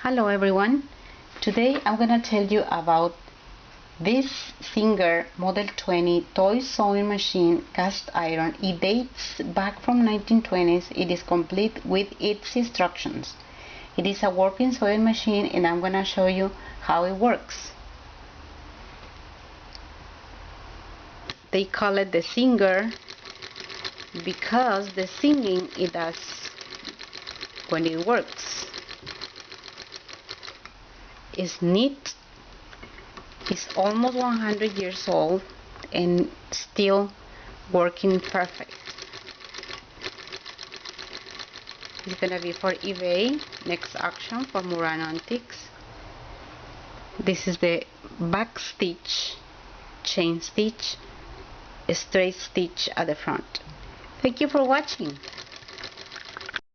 Hello everyone, today I'm gonna tell you about this Singer Model 20 toy sewing machine cast iron. It dates back from 1920s. It is complete with its instructions. It is a working sewing machine and I'm gonna show you how it works. They call it the Singer because the singing it does when it works. It's neat. It's almost 100 years old and still working perfect. It's gonna be for eBay. Next auction for Murano-Antiques. This is the back stitch, chain stitch, straight stitch at the front. Thank you for watching.